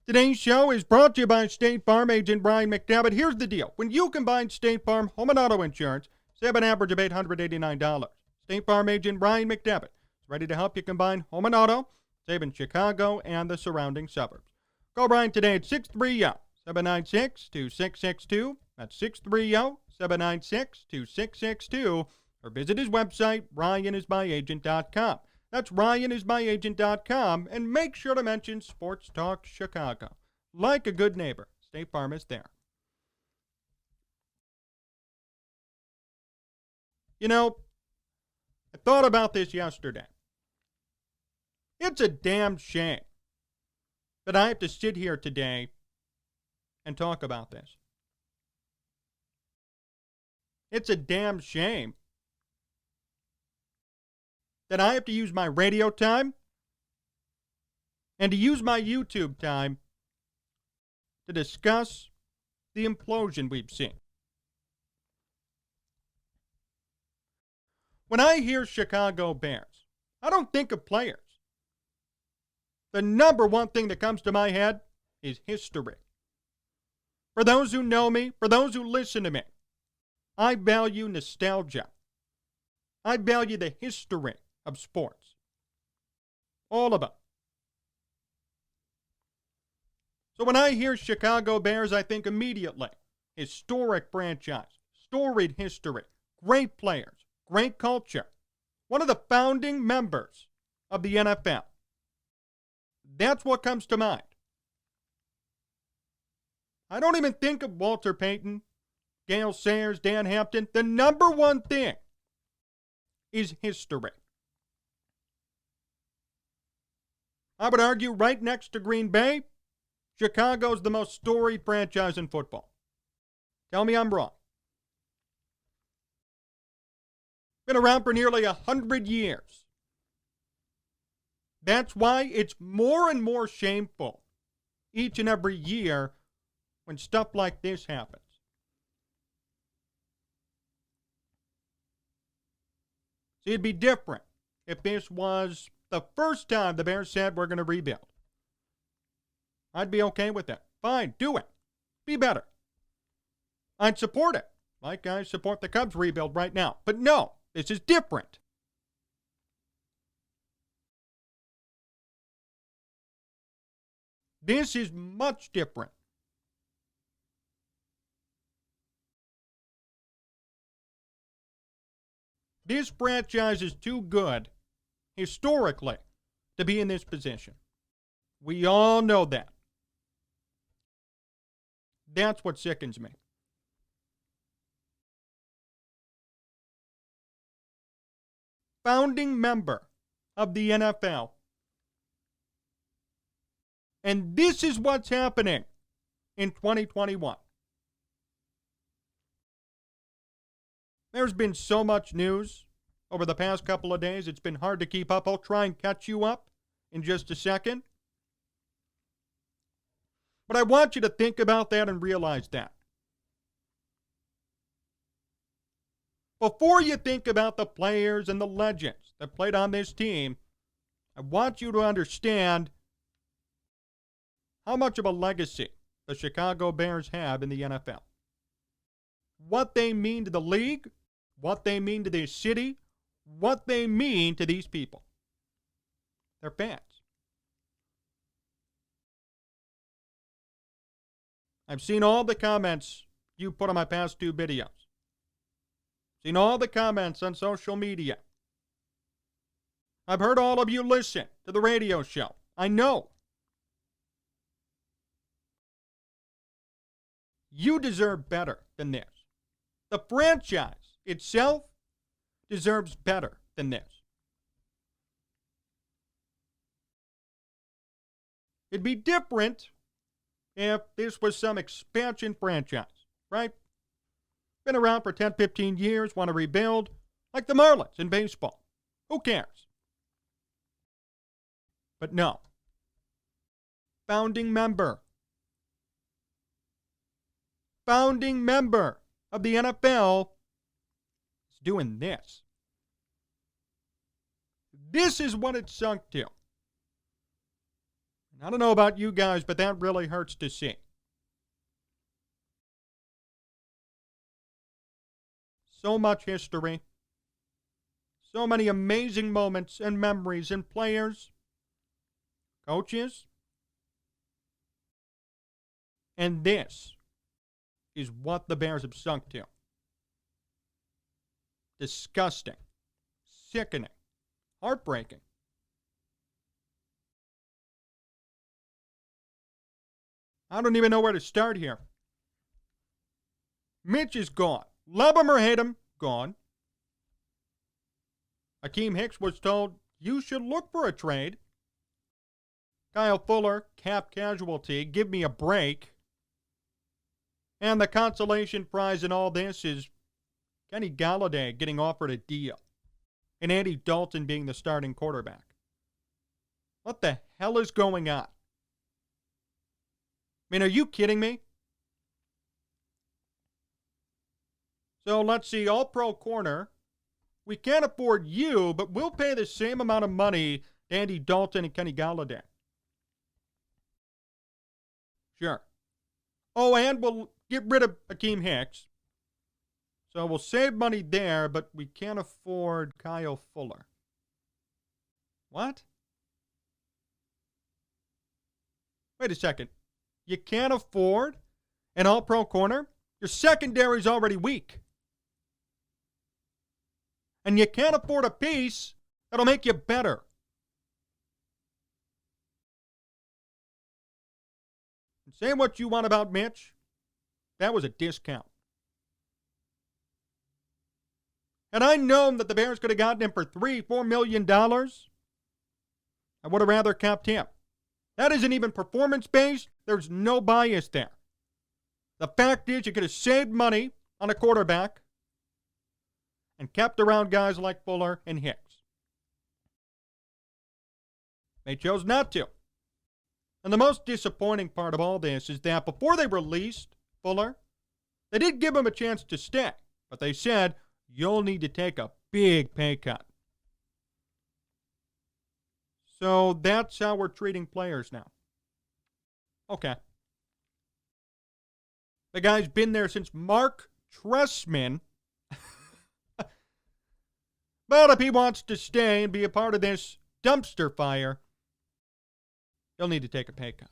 Today's show is brought to you by State Farm agent Brian McDevitt. Here's the deal. When you combine State Farm home and auto insurance, save an average of $889. State Farm agent Brian McDevitt is ready to help you combine home and auto, save in Chicago and the surrounding suburbs. Call Brian today at 630-796-2662. That's 630-796-2662. Or visit his website, ryanismyagent.com. That's ryanismyagent.com, and make sure to mention Sports Talk Chicago. Like a good neighbor, State Farm is there. You know, I thought about this yesterday. It's a damn shame that I have to sit here today and talk about this. It's a damn shame that I have to use my radio time and to use my YouTube time to discuss the implosion we've seen. When I hear Chicago Bears, I don't think of players. The number one thing that comes to my head is history. For those who know me, for those who listen to me, I value nostalgia. I value the history of sports. All of it. So when I hear Chicago Bears, I think immediately historic franchise, storied history, great players, great culture, one of the founding members of the NFL. That's what comes to mind. I don't even think of Walter Payton, Gale Sayers, Dan Hampton. The number one thing is history. I would argue right next to Green Bay, Chicago's the most storied franchise in football. Tell me I'm wrong. Been around for nearly 100 years. That's why it's more and more shameful each and every year when stuff like this happens. See, it'd be different if this was the first time the Bears said we're going to rebuild. I'd be okay with that. Fine, do it. Be better. I'd support it, like I support the Cubs rebuild right now. But no, this is different. This is much different. This franchise is too good, historically, to be in this position. We all know that. That's what sickens me. Founding member of the NFL. And this is what's happening in 2021. There's been so much news over the past couple of days, it's been hard to keep up. I'll try and catch you up in just a second. But I want you to think about that and realize that. Before you think about the players and the legends that played on this team, I want you to understand how much of a legacy the Chicago Bears have in the NFL. What they mean to the league, what they mean to this city, what they mean to these people. They're fans. I've seen all the comments you put on my past two videos. Seen all the comments on social media. I've heard all of you listen to the radio show. I know. You deserve better than this. The franchise itself deserves better than this. It'd be different if this was some expansion franchise, right? Been around for 10, 15 years, want to rebuild, like the Marlins in baseball. Who cares? But no. Founding member of the NFL is doing this. This is what it's sunk to. I don't know about you guys, but that really hurts to see. So much history. So many amazing moments and memories and players, coaches. And this is what the Bears have sunk to. Disgusting. Sickening. Heartbreaking. I don't even know where to start here. Mitch is gone. Love him or hate him, gone. Akeem Hicks was told, you should look for a trade. Kyle Fuller, cap casualty, give me a break. And the consolation prize in all this is Kenny Golladay getting offered a deal. And Andy Dalton being the starting quarterback. What the hell is going on? I mean, are you kidding me? So let's see, all-pro corner. We can't afford you, but we'll pay the same amount of money to Andy Dalton and Kenny Golladay. Sure. Oh, and we'll get rid of Akeem Hicks. So we'll save money there, but we can't afford Kyle Fuller. What? Wait a second. You can't afford an all-pro corner? Your secondary's already weak. And you can't afford a piece that'll make you better. And say what you want about Mitch. That was a discount. Had I known that the Bears could have gotten him for $3-4 million, I would have rather kept him. That isn't even performance-based. There's no bias there. The fact is, you could have saved money on a quarterback and kept around guys like Fuller and Hicks. They chose not to. And the most disappointing part of all this is that before they released Fuller, they did give him a chance to stay, but they said, you'll need to take a big pay cut. So that's how we're treating players now. Okay. The guy's been there since Mark Trestman. But if he wants to stay and be a part of this dumpster fire, he'll need to take a pay cut.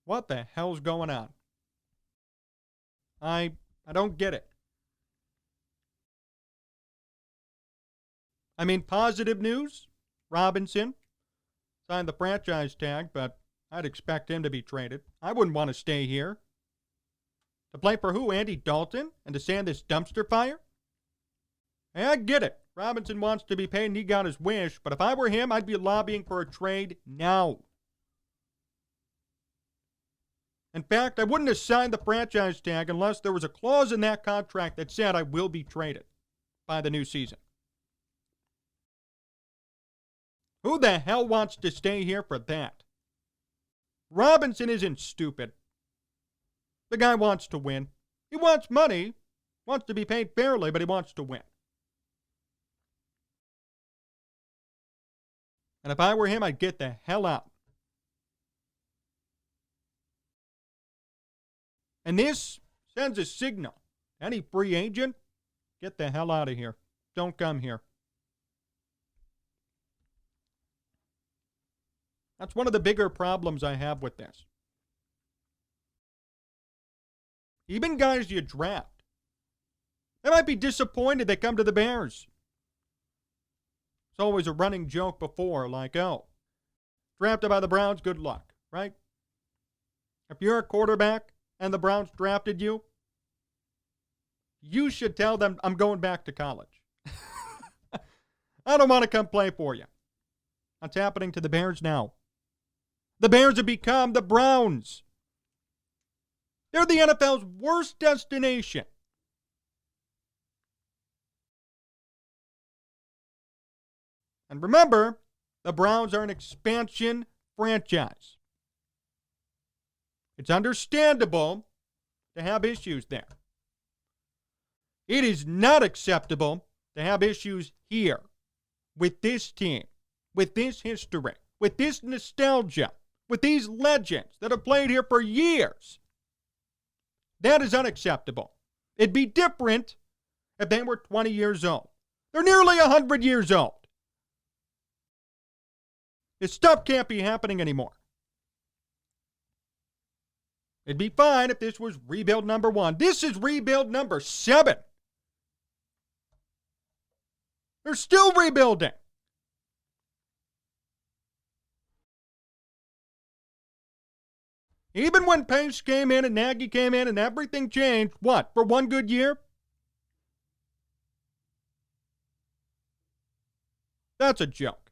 What the hell's going on? I don't get it. I mean, positive news. Robinson signed the franchise tag, but I'd expect him to be traded. I wouldn't want to stay here. To play for who? Andy Dalton? And to stand this dumpster fire? Hey, I get it. Robinson wants to be paid and he got his wish, but if I were him, I'd be lobbying for a trade now. In fact, I wouldn't have signed the franchise tag unless there was a clause in that contract that said I will be traded by the new season. Who the hell wants to stay here for that? Robinson isn't stupid. The guy wants to win. He wants money, wants to be paid fairly, but he wants to win. And if I were him, I'd get the hell out. And this sends a signal. Any free agent, get the hell out of here. Don't come here. That's one of the bigger problems I have with this. Even guys you draft, they might be disappointed they come to the Bears. It's always a running joke before, like, oh, drafted by the Browns, good luck, right? If you're a quarterback and the Browns drafted you, you should tell them, I'm going back to college. I don't want to come play for you. That's happening to the Bears now. The Bears have become the Browns. They're the NFL's worst destination. And remember, the Browns are an expansion franchise. It's understandable to have issues there. It is not acceptable to have issues here with this team, with this history, with this nostalgia, with these legends that have played here for years. That is unacceptable. It'd be different if they were 20 years old. They're nearly 100 years old. This stuff can't be happening anymore. It'd be fine if this was rebuild number 1. This is rebuild number 7. They're still rebuilding. Even when Pace came in and Nagy came in and everything changed, what, for one good year? That's a joke.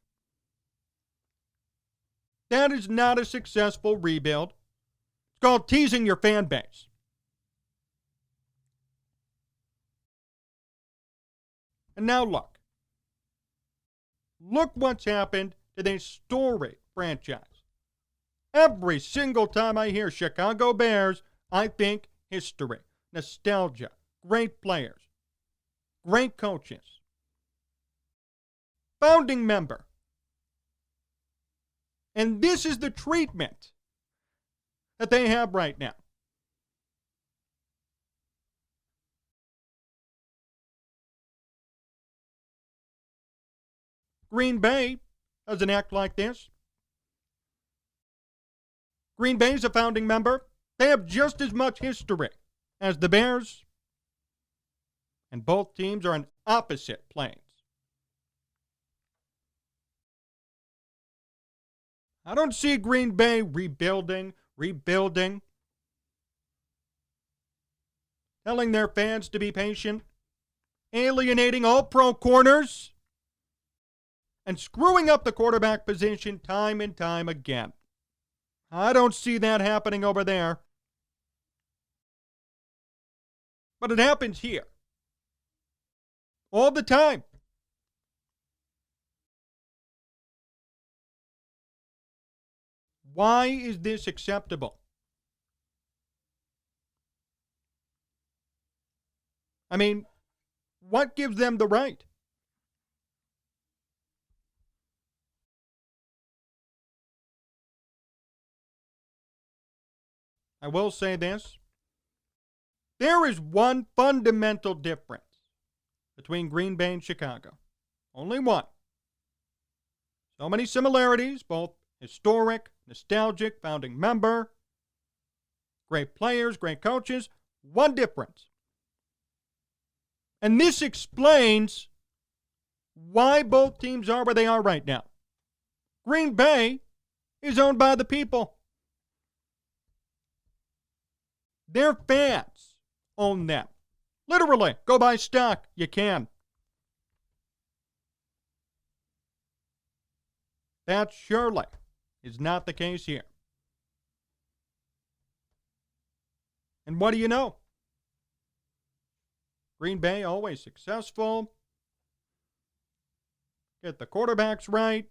That is not a successful rebuild. It's called teasing your fan base. And now look. Look what's happened to this storied franchise. Every single time I hear Chicago Bears, I think history, nostalgia, great players, great coaches. Founding member. And this is the treatment that they have right now. Green Bay doesn't act like this. Green Bay's a founding member. They have just as much history as the Bears. And both teams are on opposite planes. I don't see Green Bay rebuilding, telling their fans to be patient, alienating all pro corners, and screwing up the quarterback position time and time again. I don't see that happening over there. But it happens here. All the time. Why is this acceptable? I mean, what gives them the right? I will say this. There is one fundamental difference between Green Bay and Chicago. Only one. So many similarities, both historic, nostalgic, founding member, great players, great coaches. One difference. And this explains why both teams are where they are right now. Green Bay is owned by the people. Their fans own them. Literally, go buy stock. You can. That surely is not the case here. And what do you know? Green Bay always successful. Get the quarterbacks right.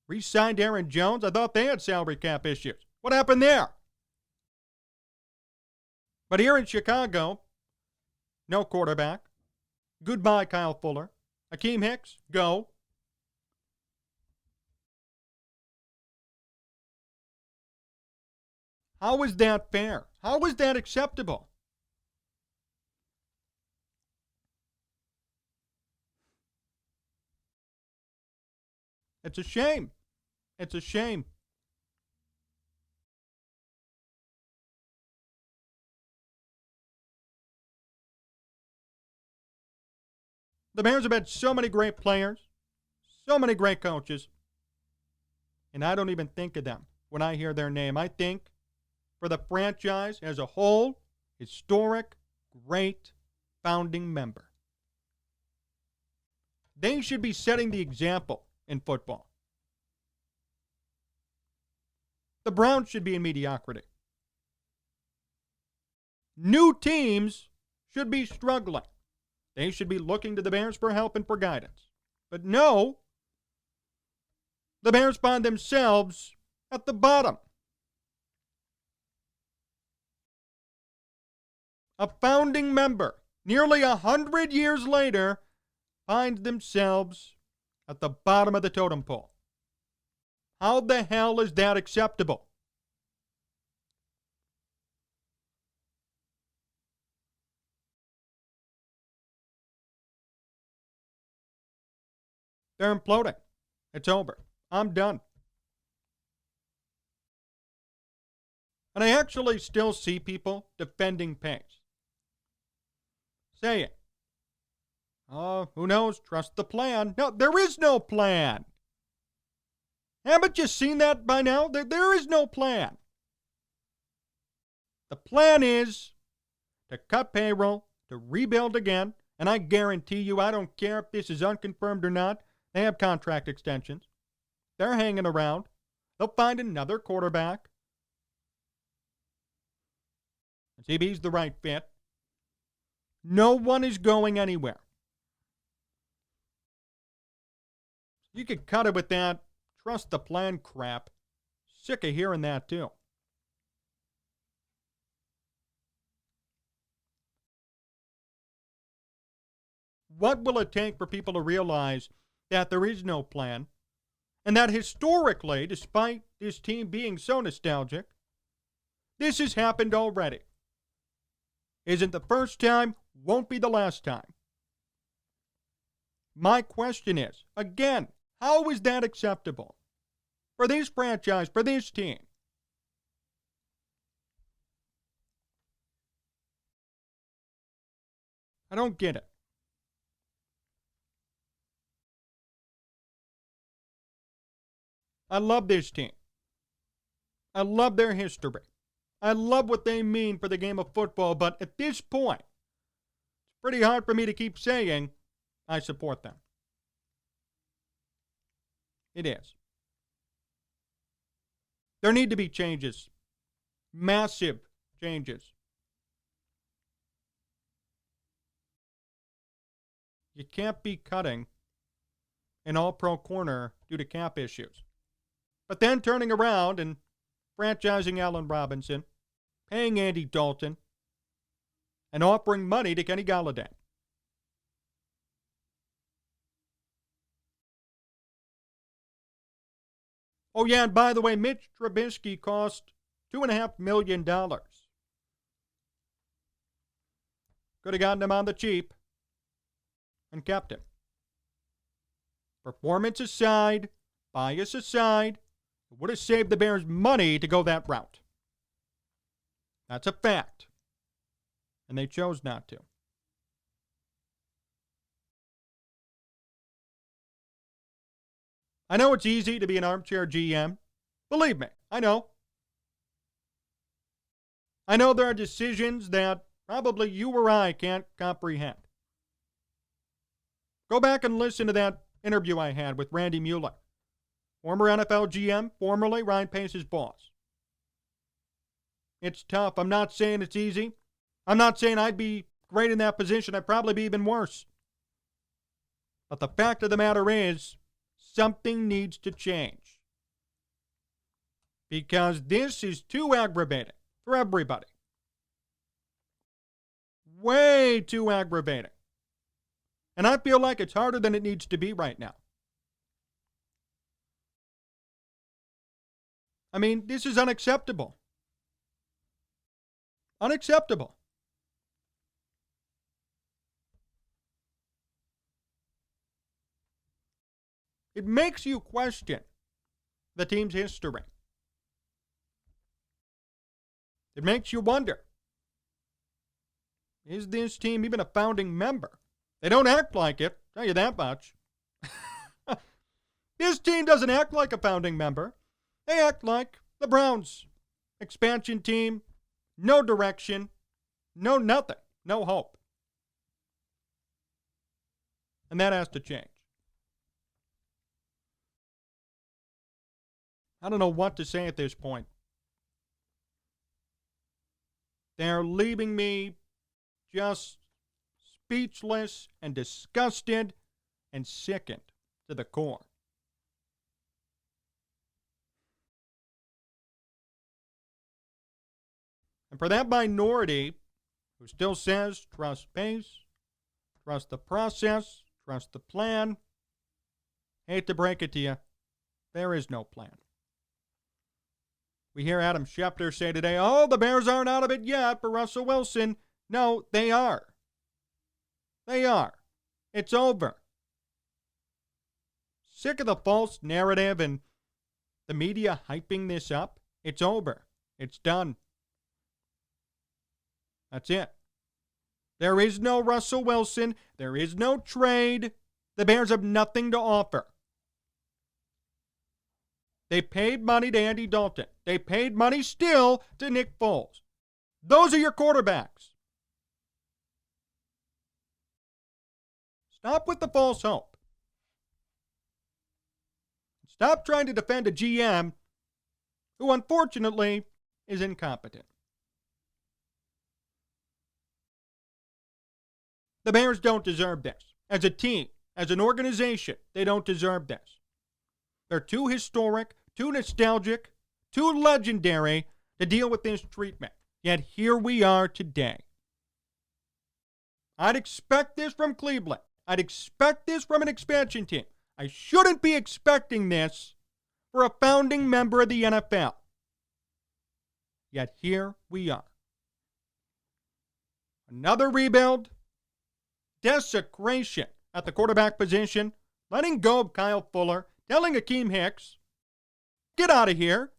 Re-signed Aaron Jones. I thought they had salary cap issues. What happened there? But here in Chicago, no quarterback. Goodbye, Kyle Fuller. Akeem Hicks, go. How is that fair? How is that acceptable? It's a shame. It's a shame. The Bears have had so many great players, so many great coaches, and I don't even think of them when I hear their name. I think for the franchise as a whole, historic, great founding member. They should be setting the example in football. The Browns should be in mediocrity. New teams should be struggling. They should be looking to the Bears for help and for guidance. But no, the Bears find themselves at the bottom. A founding member, nearly 100 years later, finds themselves at the bottom of the totem pole. How the hell is that acceptable? They're imploding. It's over. I'm done. And I actually still see people defending Pace. Saying, oh, who knows? Trust the plan. No, there is no plan. Haven't you seen that by now? There is no plan. The plan is to cut payroll, to rebuild again, and I guarantee you, I don't care if this is unconfirmed or not, they have contract extensions. They're hanging around. They'll find another quarterback. And see if he's the right fit. No one is going anywhere. You could cut it with that trust the plan crap. Sick of hearing that too. What will it take for people to realize that there is no plan, and that historically, despite this team being so nostalgic, this has happened already? Isn't the first time, won't be the last time. My question is, again, how is that acceptable for this franchise, for this team? I don't get it. I love this team. I love their history. I love what they mean for the game of football, but at this point, it's pretty hard for me to keep saying I support them. It is. There need to be changes. Massive changes. You can't be cutting an all-pro corner due to cap issues. But then turning around and franchising Allen Robinson, paying Andy Dalton, and offering money to Kenny Golladay. Oh, yeah, and by the way, Mitch Trubisky cost $2.5 million. Could have gotten him on the cheap and kept him. Performance aside, bias aside, it would have saved the Bears money to go that route. That's a fact. And they chose not to. I know it's easy to be an armchair GM. Believe me, I know. I know there are decisions that probably you or I can't comprehend. Go back and listen to that interview I had with Randy Mueller, former NFL GM, formerly Ryan Pace's boss. It's tough. I'm not saying it's easy. I'm not saying I'd be great in that position. I'd probably be even worse. But the fact of the matter is, something needs to change. Because this is too aggravating for everybody. Way too aggravating. And I feel like it's harder than it needs to be right now. I mean, this is unacceptable. Unacceptable. It makes you question the team's history. It makes you wonder, is this team even a founding member? They don't act like it, tell you that much. This team doesn't act like a founding member. They act like the Browns. Expansion team, no direction, no nothing, no hope. And that has to change. I don't know what to say at this point. They're leaving me just speechless and disgusted and sickened to the core. And for that minority who still says trust Pace, trust the process, trust the plan, Hate to break it to you, there is no plan. We hear Adam Schefter say today, oh, the Bears aren't out of it yet for Russell Wilson. No, they are. They are. It's over. Sick of the false narrative and the media hyping this up. It's over. It's done. That's it. There is no Russell Wilson. There is no trade. The Bears have nothing to offer. They paid money to Andy Dalton. They paid money still to Nick Foles. Those are your quarterbacks. Stop with the false hope. Stop trying to defend a GM who, unfortunately, is incompetent. The Bears don't deserve this. As a team, as an organization, they don't deserve this. They're too historic, too nostalgic, too legendary to deal with this treatment. Yet here we are today. I'd expect this from Cleveland. I'd expect this from an expansion team. I shouldn't be expecting this for a founding member of the NFL. Yet here we are. Another rebuild, desecration at the quarterback position, letting go of Kyle Fuller, telling Akeem Hicks, get out of here.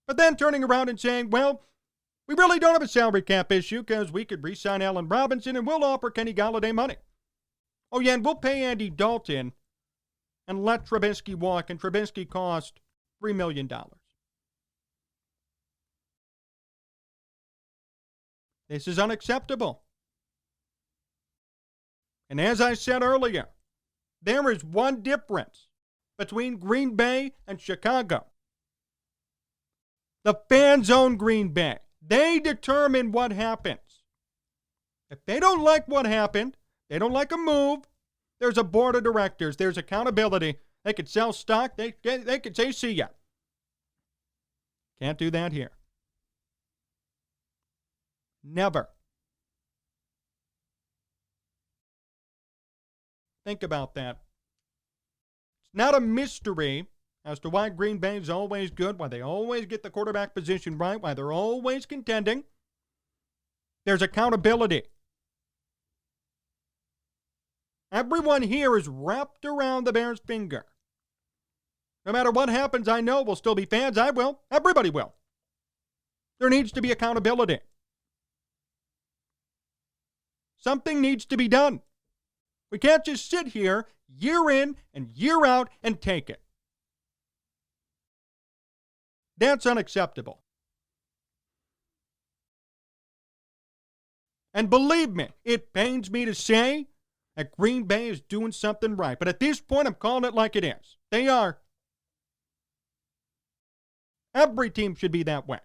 But then turning around and saying, well, we really don't have a salary cap issue because we could re-sign Allen Robinson and we'll offer Kenny Golladay money. Oh, yeah, and we'll pay Andy Dalton and let Trubisky walk, and Trubisky cost $3 million. This is unacceptable. And as I said earlier, there is one difference between Green Bay and Chicago. The fans own Green Bay. They determine what happens. If they don't like what happened, they don't like a move, there's a board of directors. There's accountability. They could sell stock. They could say, see ya. Can't do that here. Never. Think about that. It's not a mystery as to why Green Bay is always good, why they always get the quarterback position right, why they're always contending. There's accountability. Everyone here is wrapped around the Bears' finger. No matter what happens, I know we'll still be fans. I will. Everybody will. There needs to be accountability. Something needs to be done. We can't just sit here year in and year out and take it. That's unacceptable. And believe me, it pains me to say that Green Bay is doing something right. But at this point, I'm calling it like it is. They are. Every team should be that way.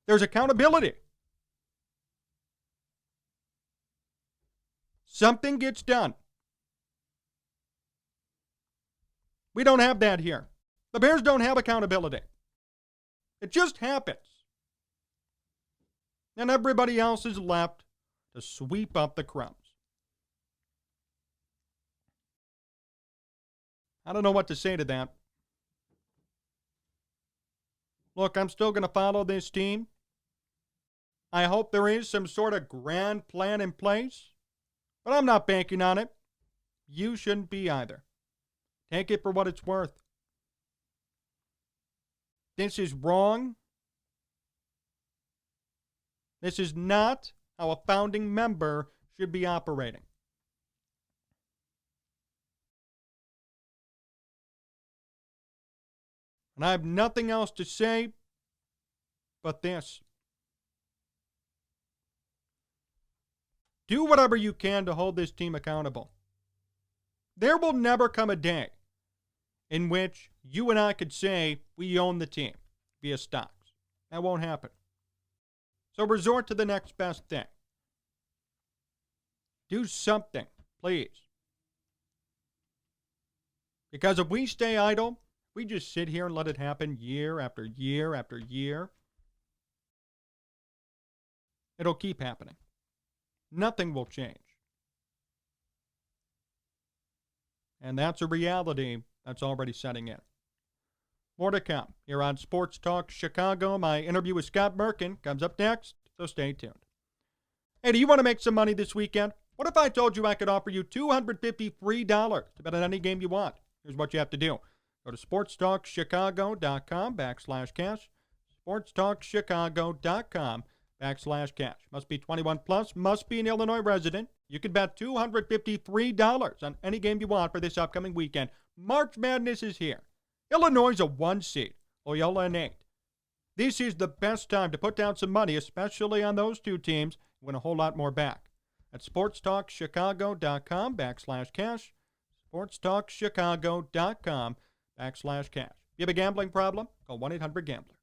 There's accountability. Something gets done. We don't have that here. The Bears don't have accountability. It just happens. And everybody else is left to sweep up the crumbs. I don't know what to say to that. Look, I'm still going to follow this team. I hope there is some sort of grand plan in place, but I'm not banking on it. You shouldn't be either. Take it for what it's worth. This is wrong. This is not how a founding member should be operating. And I have nothing else to say but this. Do whatever you can to hold this team accountable. There will never come a day in which you and I could say we own the team via stocks. That won't happen. So resort to the next best thing. Do something, please. Because if we stay idle, we just sit here and let it happen year after year after year, it'll keep happening. Nothing will change. And that's a reality that's already setting in. More to come here on Sports Talk Chicago. My interview with Scott Merkin comes up next, so stay tuned. Hey, do you want to make some money this weekend? What if I told you I could offer you $250 free to bet on any game you want? Here's what you have to do. Go to sportstalkchicago.com/cash. sportstalkchicago.com/cash. Must be 21 plus, must be an Illinois resident. You can bet $250 free on any game you want for this upcoming weekend. March Madness is here. Illinois is a 1 seed, Loyola an 8. This is the best time to put down some money, especially on those two teams, and win a whole lot more back. At sportstalkchicago.com/cash. sportstalkchicago.com/cash. If you have a gambling problem, call 1-800-GAMBLER.